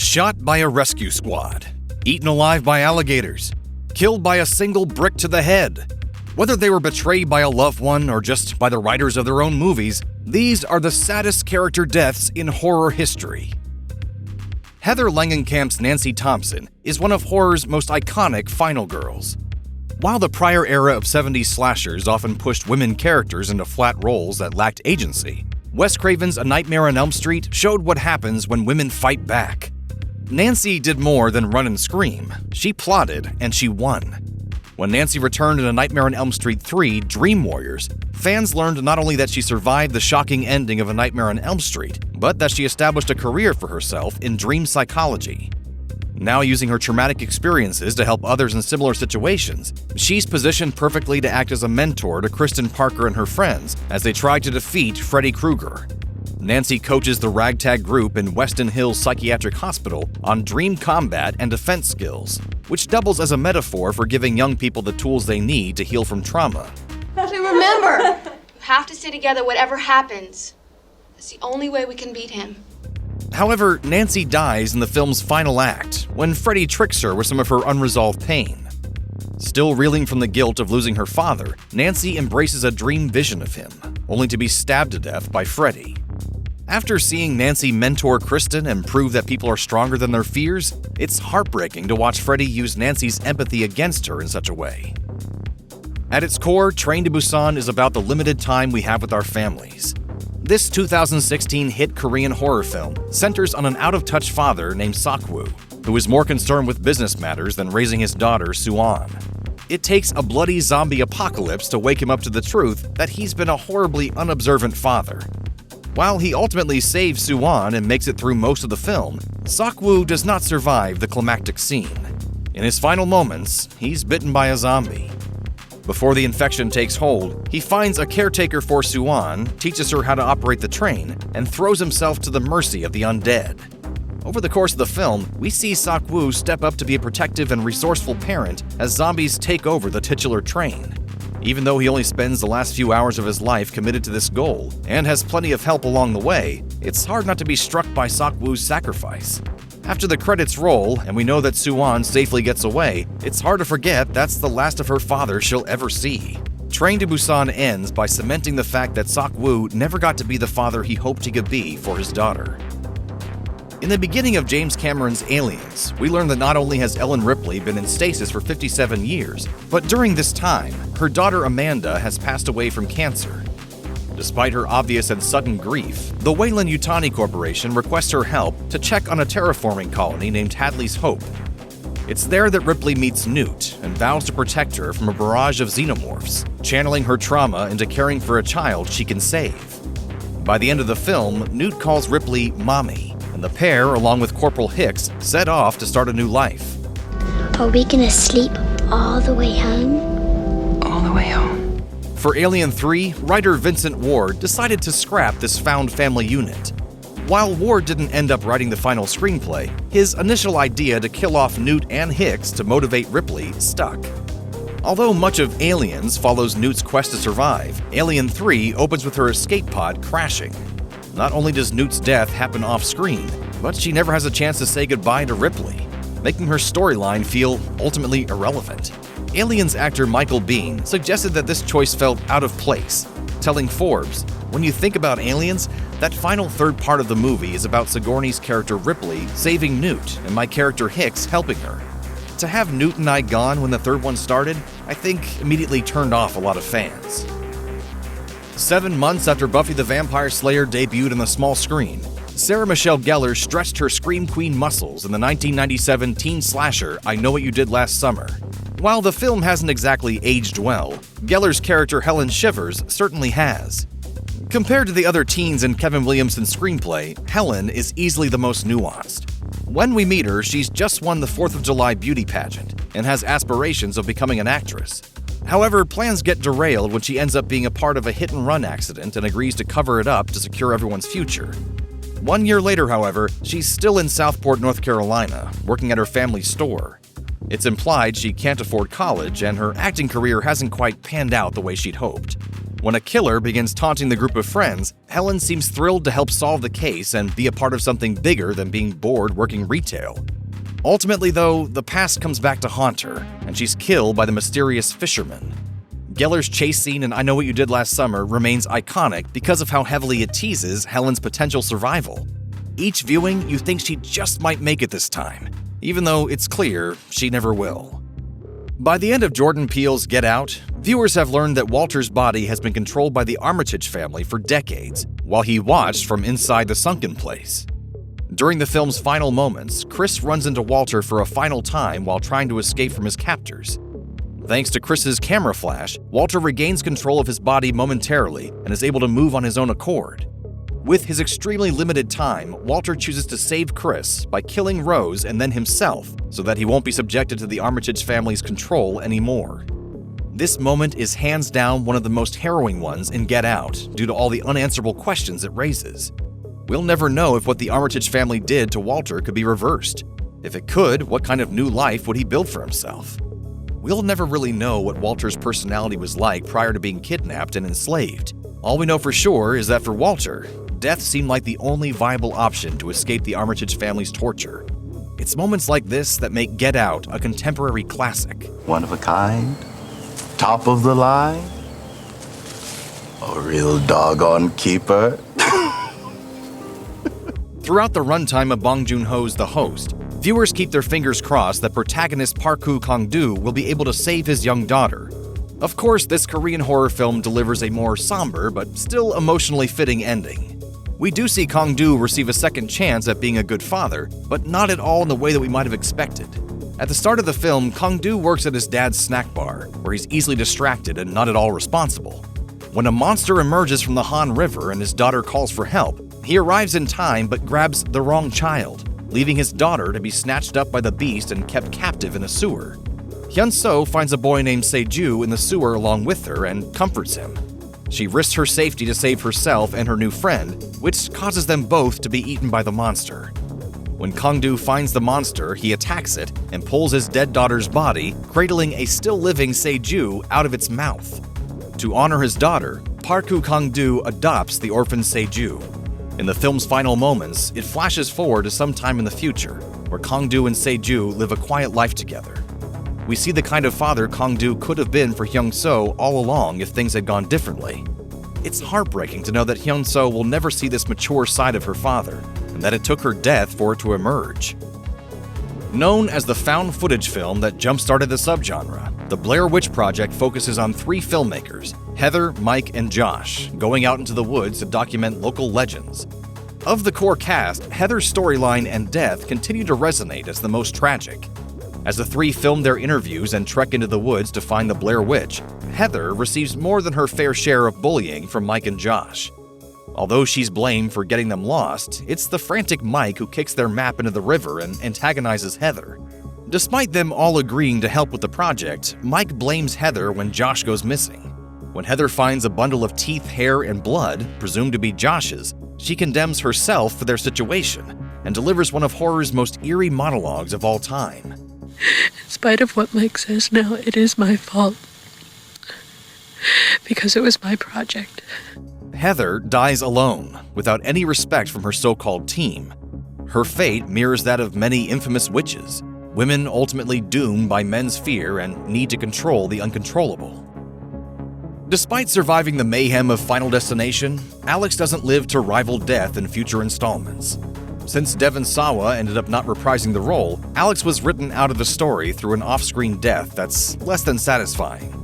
Shot by a rescue squad. Eaten alive by alligators. Killed by a single brick to the head. Whether they were betrayed by a loved one or just by the writers of their own movies, these are the saddest character deaths in horror history. Heather Langenkamp's Nancy Thompson is one of horror's most iconic final girls. While the prior era of 70s slashers often pushed women characters into flat roles that lacked agency, Wes Craven's A Nightmare on Elm Street showed what happens when women fight back. Nancy did more than run and scream. She plotted, and she won. When Nancy returned in A Nightmare on Elm Street 3: Dream Warriors, fans learned not only that she survived the shocking ending of A Nightmare on Elm Street, but that she established a career for herself in dream psychology. Now using her traumatic experiences to help others in similar situations, she's positioned perfectly to act as a mentor to Kristen Parker and her friends as they try to defeat Freddy Krueger. Nancy coaches the ragtag group in Weston Hills Psychiatric Hospital on dream combat and defense skills, which doubles as a metaphor for giving young people the tools they need to heal from trauma. So remember, you have to stay together whatever happens. That's the only way we can beat him. However, Nancy dies in the film's final act when Freddy tricks her with some of her unresolved pain. Still reeling from the guilt of losing her father, Nancy embraces a dream vision of him, only to be stabbed to death by Freddy. After seeing Nancy mentor Kristen and prove that people are stronger than their fears, it's heartbreaking to watch Freddy use Nancy's empathy against her in such a way. At its core, Train to Busan is about the limited time we have with our families. This 2016 hit Korean horror film centers on an out-of-touch father named Seok-woo, who is more concerned with business matters than raising his daughter, Soo-won. It takes a bloody zombie apocalypse to wake him up to the truth that he's been a horribly unobservant father. While he ultimately saves Soo-won and makes it through most of the film, Seok-woo does not survive the climactic scene. In his final moments, he's bitten by a zombie. Before the infection takes hold, he finds a caretaker for Soo-won, teaches her how to operate the train, and throws himself to the mercy of the undead. Over the course of the film, we see Seok-woo step up to be a protective and resourceful parent as zombies take over the titular train. Even though he only spends the last few hours of his life committed to this goal and has plenty of help along the way, it's hard not to be struck by Seok-woo's sacrifice. After the credits roll and we know that Soo-won safely gets away, it's hard to forget that's the last of her father she'll ever see. Train to Busan ends by cementing the fact that Seok-woo never got to be the father he hoped he could be for his daughter. In the beginning of James Cameron's Aliens, we learn that not only has Ellen Ripley been in stasis for 57 years, but during this time, her daughter Amanda has passed away from cancer. Despite her obvious and sudden grief, the Weyland-Yutani Corporation requests her help to check on a terraforming colony named Hadley's Hope. It's there that Ripley meets Newt and vows to protect her from a barrage of xenomorphs, channeling her trauma into caring for a child she can save. By the end of the film, Newt calls Ripley Mommy, and the pair, along with Corporal Hicks, set off to start a new life. Are we gonna sleep all the way home? All the way home. For Alien 3, writer Vincent Ward decided to scrap this found family unit. While Ward didn't end up writing the final screenplay, his initial idea to kill off Newt and Hicks to motivate Ripley stuck. Although much of Aliens follows Newt's quest to survive, Alien 3 opens with her escape pod crashing. Not only does Newt's death happen off-screen, but she never has a chance to say goodbye to Ripley, making her storyline feel ultimately irrelevant. Aliens actor Michael Biehn suggested that this choice felt out of place, telling Forbes, "When you think about Aliens, that final third part of the movie is about Sigourney's character Ripley saving Newt and my character Hicks helping her. To have Newt and I gone when the third one started, I think immediately turned off a lot of fans." 7 months after Buffy the Vampire Slayer debuted on the small screen, Sarah Michelle Gellar stretched her Scream Queen muscles in the 1997 teen slasher I Know What You Did Last Summer. While the film hasn't exactly aged well, Gellar's character Helen Shivers certainly has. Compared to the other teens in Kevin Williamson's screenplay, Helen is easily the most nuanced. When we meet her, she's just won the 4th of July beauty pageant and has aspirations of becoming an actress. However, plans get derailed when she ends up being a part of a hit-and-run accident and agrees to cover it up to secure everyone's future. 1 year later, however, she's still in Southport, North Carolina, working at her family's store. It's implied she can't afford college and her acting career hasn't quite panned out the way she'd hoped. When a killer begins taunting the group of friends, Helen seems thrilled to help solve the case and be a part of something bigger than being bored working retail. Ultimately, though, the past comes back to haunt her, and she's killed by the mysterious fisherman. Geller's chase scene in I Know What You Did Last Summer remains iconic because of how heavily it teases Helen's potential survival. Each viewing, you think she just might make it this time, even though it's clear she never will. By the end of Jordan Peele's Get Out, viewers have learned that Walter's body has been controlled by the Armitage family for decades, while he watched from inside the sunken place. During the film's final moments, Chris runs into Walter for a final time while trying to escape from his captors. Thanks to Chris's camera flash, Walter regains control of his body momentarily and is able to move on his own accord. With his extremely limited time, Walter chooses to save Chris by killing Rose and then himself so that he won't be subjected to the Armitage family's control anymore. This moment is hands down one of the most harrowing ones in Get Out due to all the unanswerable questions it raises. We'll never know if what the Armitage family did to Walter could be reversed. If it could, what kind of new life would he build for himself? We'll never really know what Walter's personality was like prior to being kidnapped and enslaved. All we know for sure is that for Walter, death seemed like the only viable option to escape the Armitage family's torture. It's moments like this that make Get Out a contemporary classic. One of a kind, top of the line, a real doggone keeper. Throughout the runtime of Bong Joon-ho's The Host, viewers keep their fingers crossed that protagonist Park-woo Kang-doo will be able to save his young daughter. Of course, this Korean horror film delivers a more somber but still emotionally fitting ending. We do see Kang-doo receive a second chance at being a good father, but not at all in the way that we might have expected. At the start of the film, Kang-doo works at his dad's snack bar, where he's easily distracted and not at all responsible. When a monster emerges from the Han River and his daughter calls for help, he arrives in time but grabs the wrong child, leaving his daughter to be snatched up by the beast and kept captive in a sewer. Hyun-seo finds a boy named Se-ju in the sewer along with her and comforts him. She risks her safety to save herself and her new friend, which causes them both to be eaten by the monster. When Kang-doo finds the monster, he attacks it and pulls his dead daughter's body, cradling a still-living Se-ju out of its mouth. To honor his daughter, Park-woo Kang-doo adopts the orphan Se-ju. In the film's final moments, it flashes forward to some time in the future, where Kang-doo and Se-ju live a quiet life together. We see the kind of father Kang-doo could have been for Hyun-seo all along if things had gone differently. It's heartbreaking to know that Hyun-seo will never see this mature side of her father, and that it took her death for it to emerge. Known as the found footage film that jump-started the subgenre, the Blair Witch Project focuses on three filmmakers, Heather, Mike, and Josh, going out into the woods to document local legends. Of the core cast, Heather's storyline and death continue to resonate as the most tragic. As the three film their interviews and trek into the woods to find the Blair Witch, Heather receives more than her fair share of bullying from Mike and Josh. Although she's blamed for getting them lost, it's the frantic Mike who kicks their map into the river and antagonizes Heather. Despite them all agreeing to help with the project, Mike blames Heather when Josh goes missing. When Heather finds a bundle of teeth, hair, and blood, presumed to be Josh's, she condemns herself for their situation and delivers one of horror's most eerie monologues of all time. In spite of what Mike says now, it is my fault. Because it was my project. Heather dies alone, without any respect from her so-called team. Her fate mirrors that of many infamous witches, women ultimately doomed by men's fear and need to control the uncontrollable. Despite surviving the mayhem of Final Destination, Alex doesn't live to rival death in future installments. Since Devon Sawa ended up not reprising the role, Alex was written out of the story through an off-screen death that's less than satisfying.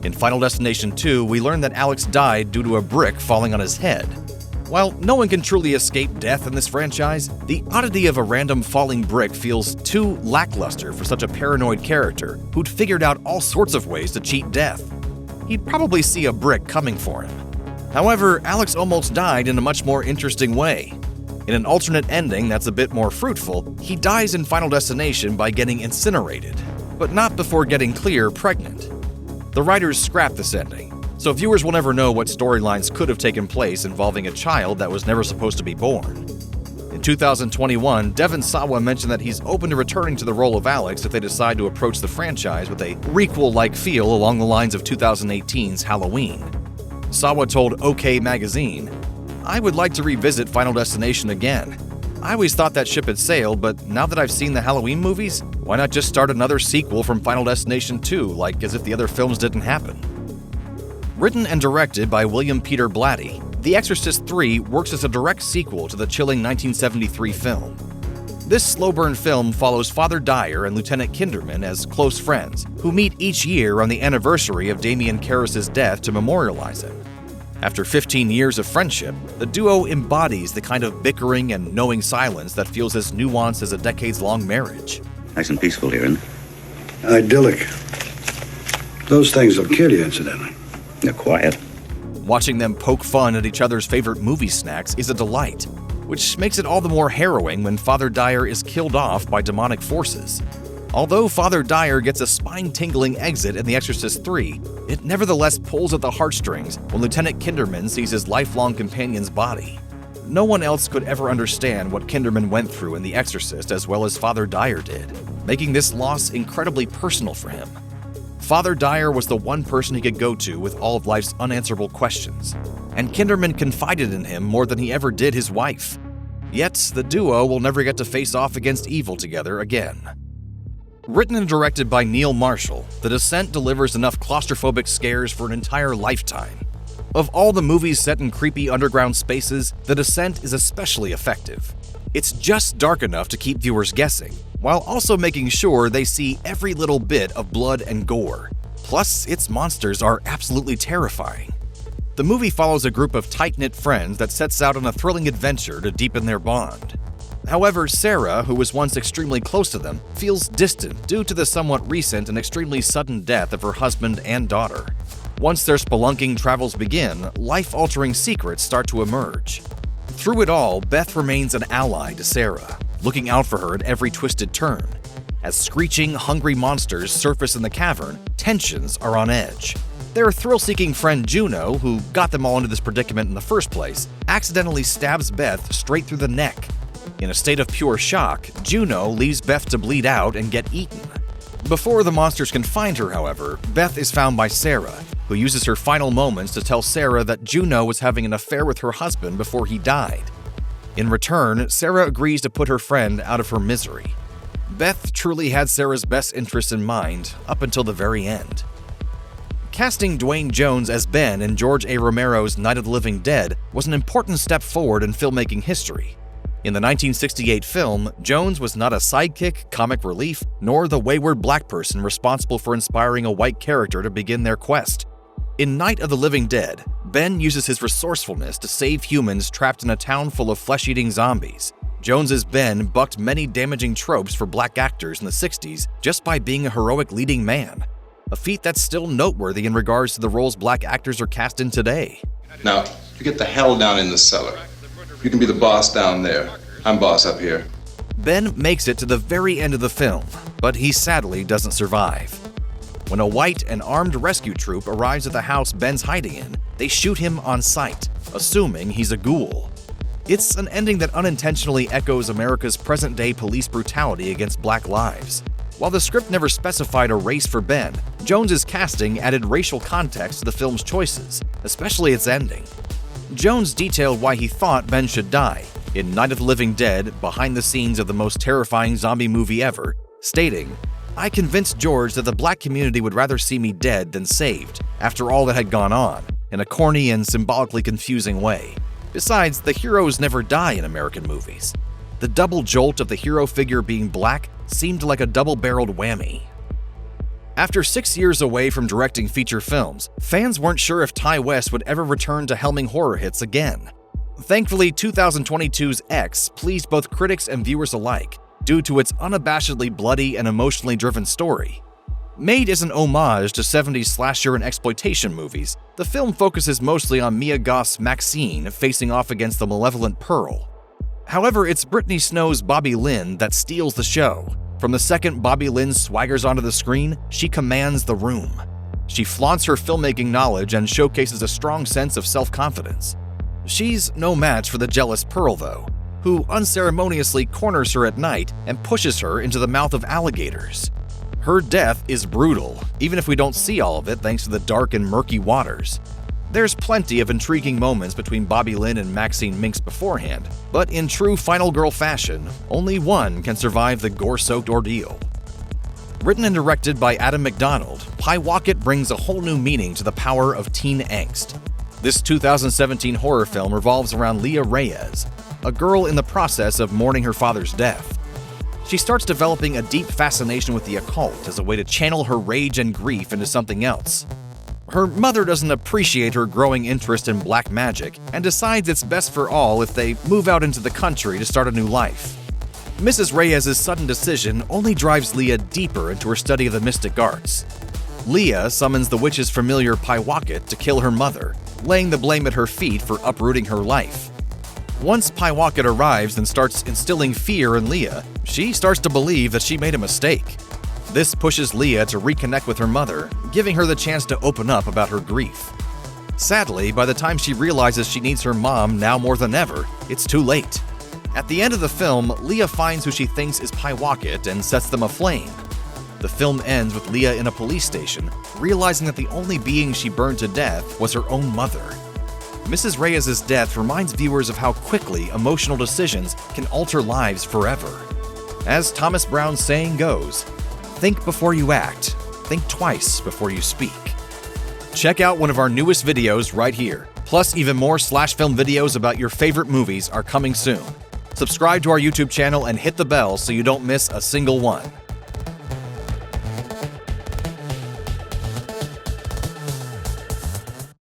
In Final Destination 2, we learn that Alex died due to a brick falling on his head. While no one can truly escape death in this franchise, the oddity of a random falling brick feels too lackluster for such a paranoid character who'd figured out all sorts of ways to cheat death. He'd probably see a brick coming for him. However, Alex almost died in a much more interesting way. In an alternate ending that's a bit more fruitful, he dies in Final Destination by getting incinerated, but not before getting Clear pregnant. The writers scrapped this ending, so viewers will never know what storylines could have taken place involving a child that was never supposed to be born. In 2021, Devon Sawa mentioned that he's open to returning to the role of Alex if they decide to approach the franchise with a requel-like feel along the lines of 2018's Halloween. Sawa told OK Magazine, "I would like to revisit Final Destination again. I always thought that ship had sailed, but now that I've seen the Halloween movies, why not just start another sequel from Final Destination 2, like as if the other films didn't happen?" Written and directed by William Peter Blatty, The Exorcist 3 works as a direct sequel to the chilling 1973 film. This slow-burn film follows Father Dyer and Lieutenant Kinderman as close friends, who meet each year on the anniversary of Damien Karras' death to memorialize him. After 15 years of friendship, the duo embodies the kind of bickering and knowing silence that feels as nuanced as a decades-long marriage. Nice and peaceful here, isn't it? Idyllic. Those things will kill you, incidentally. They're quiet. Watching them poke fun at each other's favorite movie snacks is a delight, which makes it all the more harrowing when Father Dyer is killed off by demonic forces. Although Father Dyer gets a spine-tingling exit in The Exorcist 3, it nevertheless pulls at the heartstrings when Lieutenant Kinderman sees his lifelong companion's body. No one else could ever understand what Kinderman went through in The Exorcist as well as Father Dyer did, making this loss incredibly personal for him. Father Dyer was the one person he could go to with all of life's unanswerable questions, and Kinderman confided in him more than he ever did his wife. Yet, the duo will never get to face off against evil together again. Written and directed by Neil Marshall, The Descent delivers enough claustrophobic scares for an entire lifetime. Of all the movies set in creepy underground spaces, The Descent is especially effective. It's just dark enough to keep viewers guessing, while also making sure they see every little bit of blood and gore. Plus, its monsters are absolutely terrifying. The movie follows a group of tight-knit friends that sets out on a thrilling adventure to deepen their bond. However, Sarah, who was once extremely close to them, feels distant due to the somewhat recent and extremely sudden death of her husband and daughter. Once their spelunking travels begin, life-altering secrets start to emerge. Through it all, Beth remains an ally to Sarah, looking out for her at every twisted turn. As screeching, hungry monsters surface in the cavern, tensions are on edge. Their thrill-seeking friend Juno, who got them all into this predicament in the first place, accidentally stabs Beth straight through the neck. In a state of pure shock, Juno leaves Beth to bleed out and get eaten. Before the monsters can find her, however, Beth is found by Sarah, who uses her final moments to tell Sarah that Juno was having an affair with her husband before he died. In return, Sarah agrees to put her friend out of her misery. Beth truly had Sarah's best interests in mind up until the very end. Casting Dwayne Jones as Ben in George A. Romero's Night of the Living Dead was an important step forward in filmmaking history. In the 1968 film, Jones was not a sidekick, comic relief, nor the wayward black person responsible for inspiring a white character to begin their quest. In Night of the Living Dead, Ben uses his resourcefulness to save humans trapped in a town full of flesh-eating zombies. Jones's Ben bucked many damaging tropes for black actors in the 60s just by being a heroic leading man, a feat that's still noteworthy in regards to the roles black actors are cast in today. Now, you get the hell down in the cellar. You can be the boss down there. I'm boss up here. Ben makes it to the very end of the film, but he sadly doesn't survive. When a white and armed rescue troop arrives at the house Ben's hiding in, they shoot him on sight, assuming he's a ghoul. It's an ending that unintentionally echoes America's present-day police brutality against black lives. While the script never specified a race for Ben, Jones's casting added racial context to the film's choices, especially its ending. Jones detailed why he thought Ben should die in Night of the Living Dead, behind the scenes of the most terrifying zombie movie ever, stating, "I convinced George that the black community would rather see me dead than saved, after all that had gone on, in a corny and symbolically confusing way. Besides, the heroes never die in American movies. The double jolt of the hero figure being black seemed like a double-barreled whammy." After 6 years away from directing feature films, fans weren't sure if Ty West would ever return to helming horror hits again. Thankfully, 2022's X pleased both critics and viewers alike, due to its unabashedly bloody and emotionally driven story. Made as an homage to 70s slasher and exploitation movies, the film focuses mostly on Mia Goth's Maxine facing off against the malevolent Pearl. However, it's Brittany Snow's Bobby-Lynne that steals the show. From the second Bobby-Lynne swaggers onto the screen, she commands the room. She flaunts her filmmaking knowledge and showcases a strong sense of self-confidence. She's no match for the jealous Pearl, though, who unceremoniously corners her at night and pushes her into the mouth of alligators. Her death is brutal, even if we don't see all of it thanks to the dark and murky waters. There's plenty of intriguing moments between Bobby-Lynne and Maxine Minx beforehand, but in true Final Girl fashion, only one can survive the gore-soaked ordeal. Written and directed by Adam McDonald, Pyewacket brings a whole new meaning to the power of teen angst. This 2017 horror film revolves around Leah Reyes, a girl in the process of mourning her father's death. She starts developing a deep fascination with the occult as a way to channel her rage and grief into something else. Her mother doesn't appreciate her growing interest in black magic and decides it's best for all if they move out into the country to start a new life. Mrs. Reyes' sudden decision only drives Leah deeper into her study of the mystic arts. Leah summons the witch's familiar Pyewacket to kill her mother, laying the blame at her feet for uprooting her life. Once Pyewacket arrives and starts instilling fear in Leah, she starts to believe that she made a mistake. This pushes Leah to reconnect with her mother, giving her the chance to open up about her grief. Sadly, by the time she realizes she needs her mom now more than ever, it's too late. At the end of the film, Leah finds who she thinks is Pyewacket and sets them aflame. The film ends with Leah in a police station, realizing that the only being she burned to death was her own mother. Mrs. Reyes' death reminds viewers of how quickly emotional decisions can alter lives forever. As Thomas Brown's saying goes, think before you act, think twice before you speak. Check out one of our newest videos right here. Plus, even more SlashFilm videos about your favorite movies are coming soon. Subscribe to our YouTube channel and hit the bell so you don't miss a single one.